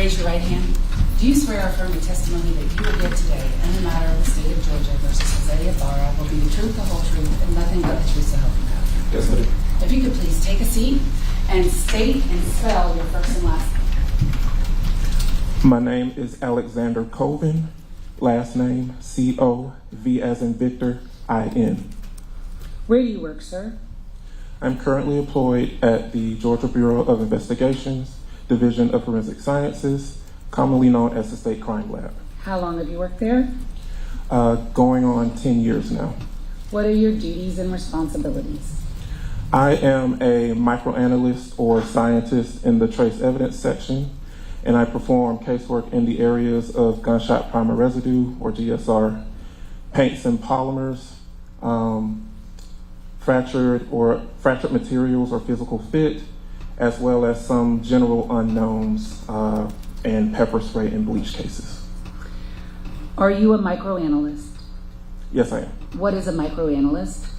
Raise your right hand. Do you swear or affirm the testimony that you will give today in the matter of the state of Georgia versus Jose Ibarra will be the truth, the whole truth, and nothing but the truth, so help you God? Yes, I do. If you could please take a seat and state and spell your first and last name. My name is Alexander Colvin. Last name C-O-V as in Victor, I-N. Where do you work, sir? I'm currently employed at the Georgia Bureau of Investigations, Division of Forensic Sciences, commonly known as the State Crime Lab. How long have you worked there? Going on 10 years now. What are your duties and responsibilities? I am a microanalyst or scientist in the trace evidence section, and I perform casework in the areas of gunshot primer residue, or GSR, paints and polymers, fractured materials or physical fit, as well as some general unknowns and pepper spray and bleach cases. Are you a microanalyst? Yes, I am. What is a microanalyst?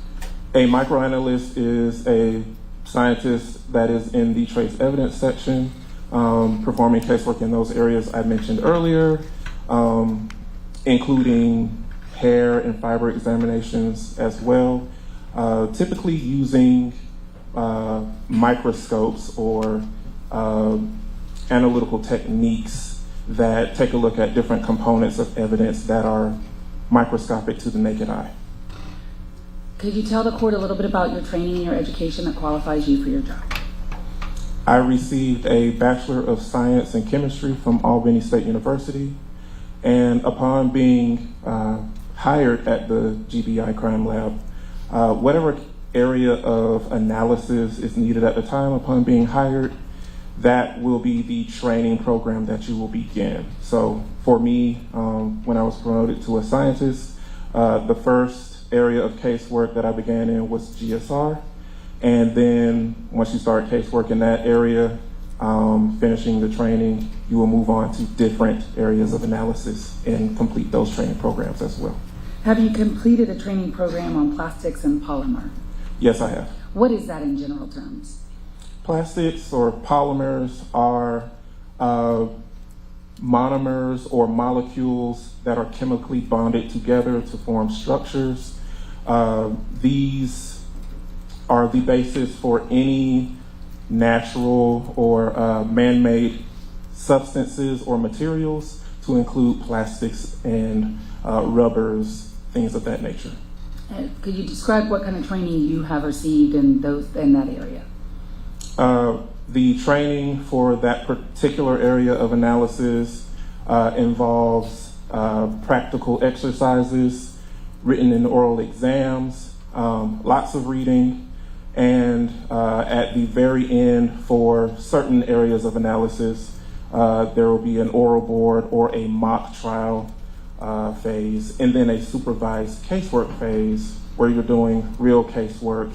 A microanalyst is a scientist that is in the trace evidence section, performing casework in those areas I mentioned earlier, including hair and fiber examinations as well, typically using microscopes or analytical techniques that take a look at different components of evidence that are microscopic to the naked eye. Could you tell the court a little bit about your training and your education that qualifies you for your job? I received a Bachelor of Science in Chemistry from Albany State University, and upon being hired at the GBI Crime Lab, whatever area of analysis is needed at the time upon being hired, that will be the training program that you will begin. So for me, when I was promoted to a scientist, the first area of casework that I began in was GSR. And then once you start casework in that area, finishing the training, you will move on to different areas of analysis and complete those training programs as well. Have you completed a training program on plastics and polymer? Yes, I have. What is that in general terms? Plastics or polymers are monomers or molecules that are chemically bonded together to form structures. These are the basis for any natural or man-made substances or materials, to include plastics and rubbers, things of that nature. Could you describe what kind of training you have received in that area? The training for that particular area of analysis involves practical exercises, written and oral exams, lots of reading, and at the very end, for certain areas of analysis, there will be an oral board or a mock trial phase, and then a supervised casework phase where you're doing real casework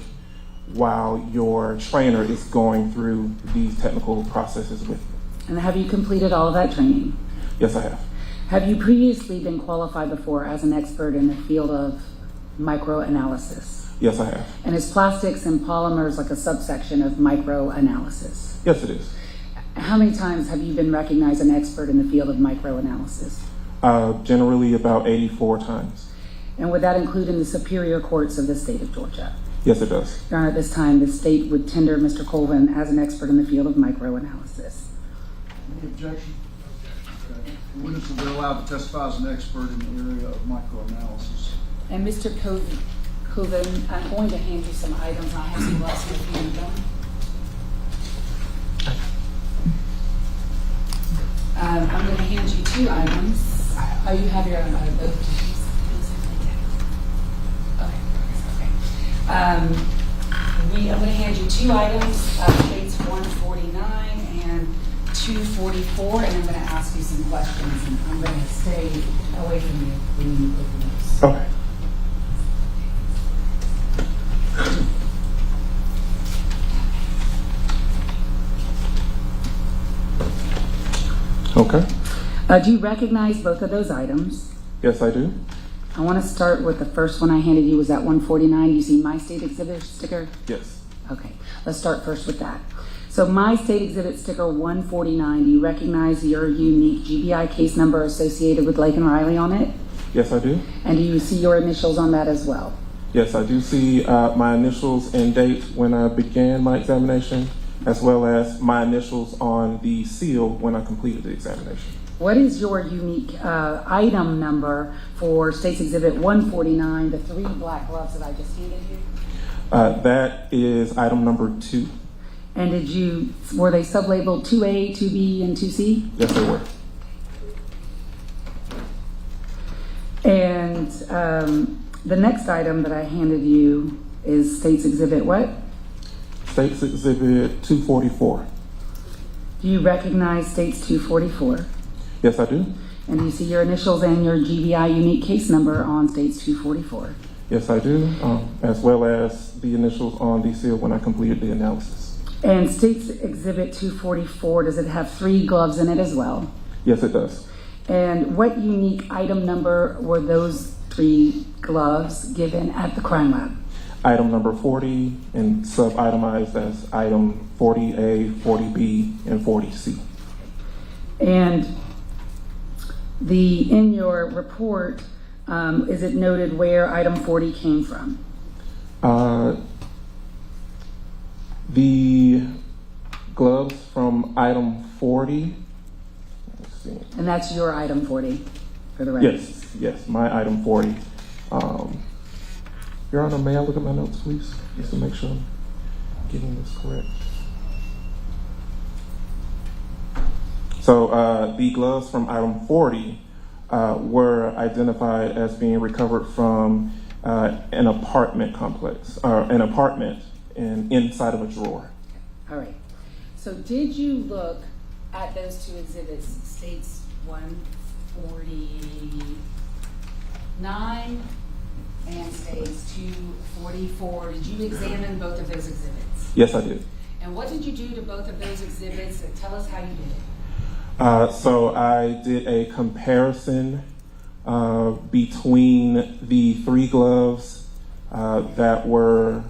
while your trainer is going through these technical processes with you. And have you completed all of that training? Yes, I have. Have you previously been qualified before as an expert in the field of microanalysis? Yes, I have. And is plastics and polymers like a subsection of microanalysis? Yes, it is. How many times have you been recognized an expert in the field of microanalysis? Generally about 84 times. And would that include in the superior courts of the state of Georgia? Yes, it does. Your Honor, at this time, the state would tender Mr. Colvin as an expert in the field of microanalysis. Any objection? Okay. The witness will be allowed to testify as an expert in the area of microanalysis. And Mr. Colvin, I'm going to hand you some items. I have some less with you. I'm going to hand you 2 items. Oh, you have your own both. I'm going to hand you 2 items, dates 149 and 244, and I'm going to ask you some questions, and I'm going to stay away from you when you open those. Okay. Okay. Do you recognize both of those items? Yes, I do. I want to start with the first one I handed you. Was that 149? You see my state exhibit sticker? Yes. Okay, let's start first with that. So my state exhibit sticker 149, do you recognize your unique GBI case number associated with Laken Riley on it? Yes, I do. And do you see your initials on that as well? Yes, I do see my initials and date when I began my examination, as well as my initials on the seal when I completed the examination. What is your unique item number for State's Exhibit 149, the 3 black gloves that I just handed you? That is item number 2. And were they sublabeled 2A, 2B, and 2C? Yes, they were. And the next item that I handed you is State's Exhibit what? State's Exhibit 244. Do you recognize State's 244? Yes, I do. And do you see your initials and your GBI unique case number on State's 244? Yes, I do, as well as the initials on the seal when I completed the analysis. And State's Exhibit 244, does it have 3 gloves in it as well? Yes, it does. And what unique item number were those 3 gloves given at the crime lab? Item number 40 and sub-itemized as item 40A, 40B, and 40C. And in your report, is it noted where item 40 came from? The gloves from item 40, let's see. And that's your item 40 for the record? Yes, my item 40. Your Honor, may I look at my notes, please? Just to make sure I'm getting this correct. So the gloves from item 40 were identified as being recovered from an apartment complex, or an apartment inside of a drawer. All right. So did you look at those 2 exhibits, States 149 and States 244? Did you examine both of those exhibits? Yes, I did. And what did you do to both of those exhibits? Tell us how you did it. So I did a comparison between the 3 gloves that were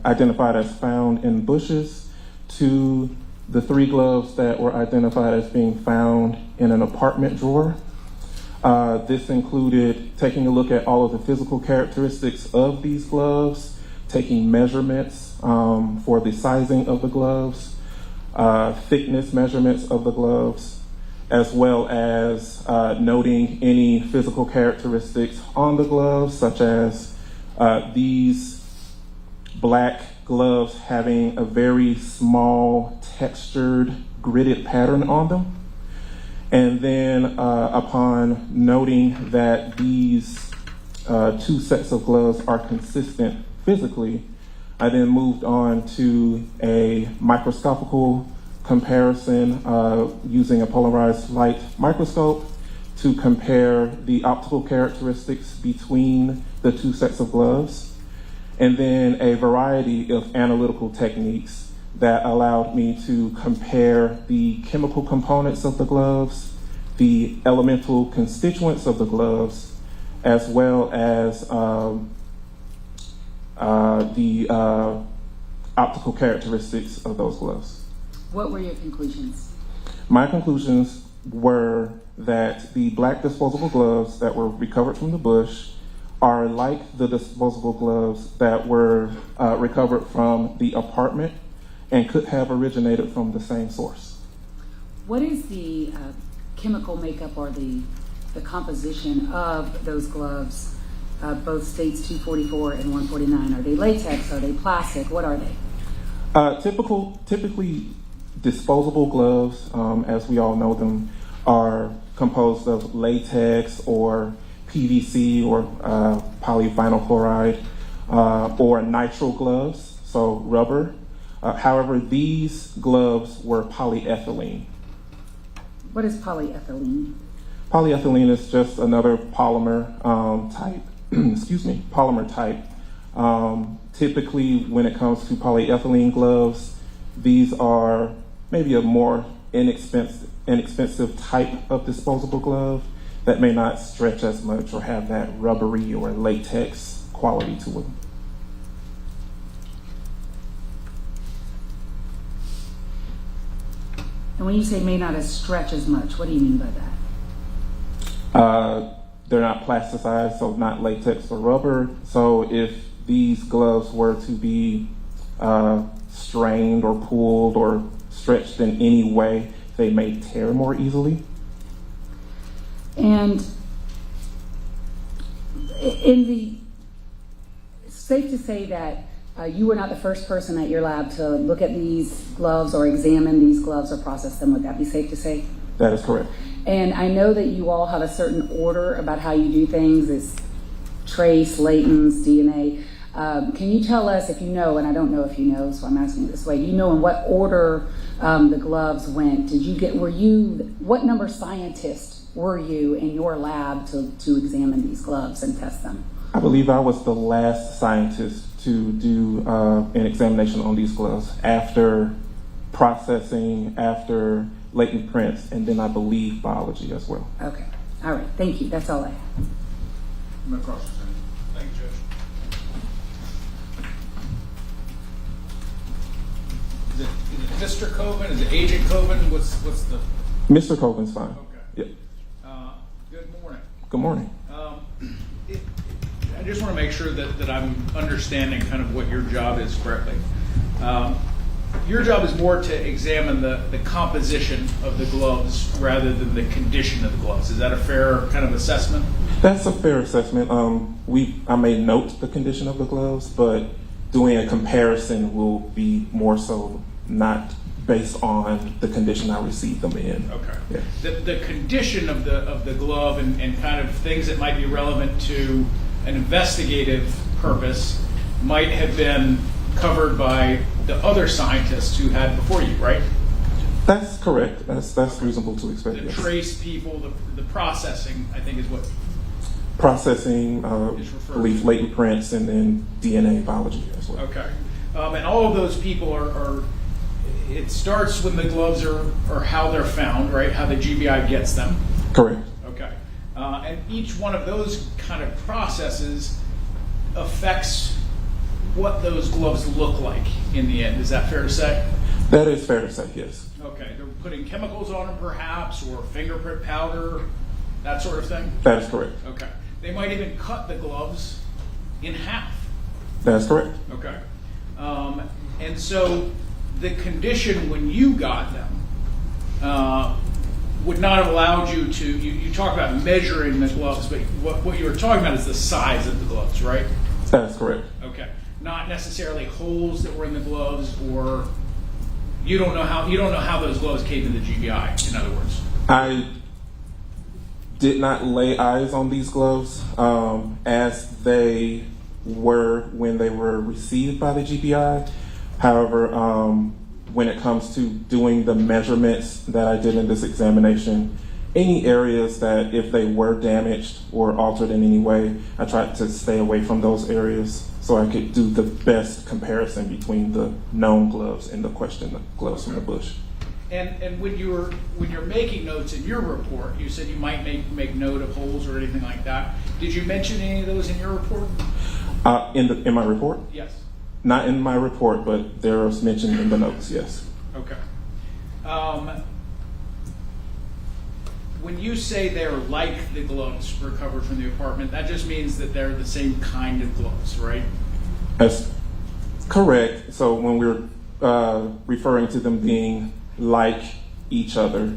identified as found in bushes to the 3 gloves that were identified as being found in an apartment drawer. This included taking a look at all of the physical characteristics of these gloves, taking measurements for the sizing of the gloves, thickness measurements of the gloves, as well as noting any physical characteristics on the gloves, such as these black gloves having a very small textured gridded pattern on them. And then upon noting that these 2 sets of gloves are consistent physically, I then moved on to a microscopical comparison using a polarized light microscope to compare the optical characteristics between the 2 sets of gloves, and then a variety of analytical techniques that allowed me to compare the chemical components of the gloves, the elemental constituents of the gloves, as well as the optical characteristics of those gloves. What were your conclusions? My conclusions were that the black disposable gloves that were recovered from the bush are like the disposable gloves that were recovered from the apartment and could have originated from the same source. What is the chemical makeup or the composition of those gloves, both States 244 and 149? Are they latex? Are they plastic? What are they? Typically, disposable gloves, as we all know them, are composed of latex or PVC or polyvinyl chloride or nitrile gloves, so rubber. However, these gloves were polyethylene. What is polyethylene? Polyethylene is just another polymer type. Polymer type. Typically, when it comes to polyethylene gloves, these are maybe a more inexpensive type of disposable glove that may not stretch as much or have that rubbery or latex quality to them. And when you say may not stretch as much, what do you mean by that? They're not plasticized, so not latex or rubber. So if these gloves were to be strained or pulled or stretched in any way, they may tear more easily. And it's safe to say that you were not the first person at your lab to look at these gloves or examine these gloves or process them. Would that be safe to say? That is correct. And I know that you all have a certain order about how you do things. It's trace, latents, DNA. Can you tell us if you know, and I don't know if you know, so I'm asking it this way, you know in what order the gloves went? What number scientist were you in your lab to examine these gloves and test them? I believe I was the last scientist to do an examination on these gloves after processing, after latent prints, and then I believe biology as well. Okay. All right. Thank you. That's all I have. I'm gonna cross this in. Thank you, Judge. Is it Mr. Coven? Is it Agent Coven? What's the? Mr. Coven's fine. Okay. Yeah. Good morning. Good morning. I just want to make sure that I'm understanding kind of what your job is correctly. Your job is more to examine the composition of the gloves rather than the condition of the gloves. Is that a fair kind of assessment? That's a fair assessment. I may note the condition of the gloves, but doing a comparison will be more so not based on the condition I received them in. Okay. Yeah. The condition of the glove and kind of things that might be relevant to an investigative purpose might have been covered by the other scientists who had before you, right? That's correct. That's reasonable to expect. The Yes. trace people, the processing, I think is what. Processing, Is referred belief to. latent prints, and then DNA biology as well. Okay. And all of those people are it starts when the gloves are how they're found, right? How the GBI gets them. Correct. Okay. And each one of those kind of processes affects what those gloves look like in the end. Is that fair to say? That is fair to say, yes. Okay. They're putting chemicals on them perhaps, or fingerprint powder, that sort of thing? That is correct. Okay. They might even cut the gloves in half. That is correct. Okay. And so the condition when you got them would not have allowed you to, you talk about measuring the gloves, but what you were talking about is the size of the gloves, right? That is correct. Okay. Not necessarily holes that were in the gloves, or you don't know how those gloves came in the GBI, in other words. I did not lay eyes on these gloves as they were when they were received by the GBI. However, when it comes to doing the measurements that I did in this examination, any areas that if they were damaged or altered in any way, I tried to stay away from those areas so I could do the best comparison between the known gloves and the questioned gloves from the bush. And when you're making notes in your report, you said you might make note of holes or anything like that. Did you mention any of those in your report? In my report? Yes. Not in my report, but there was mentioned in the notes, yes. Okay. When you say they're like the gloves recovered from the apartment, that just means that they're the same kind of gloves, right? That's correct. So when we're referring to them being like each other,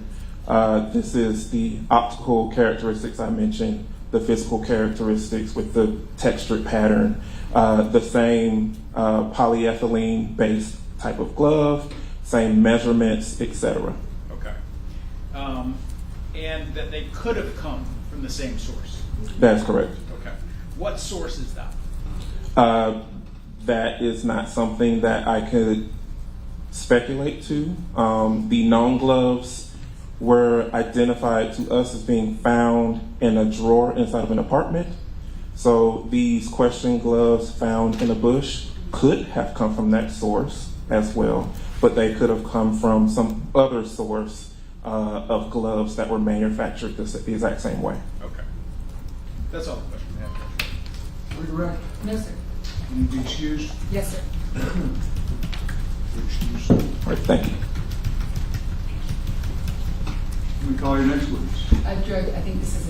this is the optical characteristics I mentioned, the physical characteristics with the textured pattern, the same polyethylene-based type of glove, same measurements, etc. Okay. And that they could have come from the same source. That's correct. Okay. What source is that? That is not something that I could speculate to. The known gloves were identified to us as being found in a drawer inside of an apartment. So these question gloves found in a bush could have come from that source as well, but they could have come from some other source of gloves that were manufactured the exact same way. Okay. That's all the question I have. We correct? No, sir. Need to be excused? Yes, sir. Excused. All right, thank you. Let me call your next witness. Judge, I think this is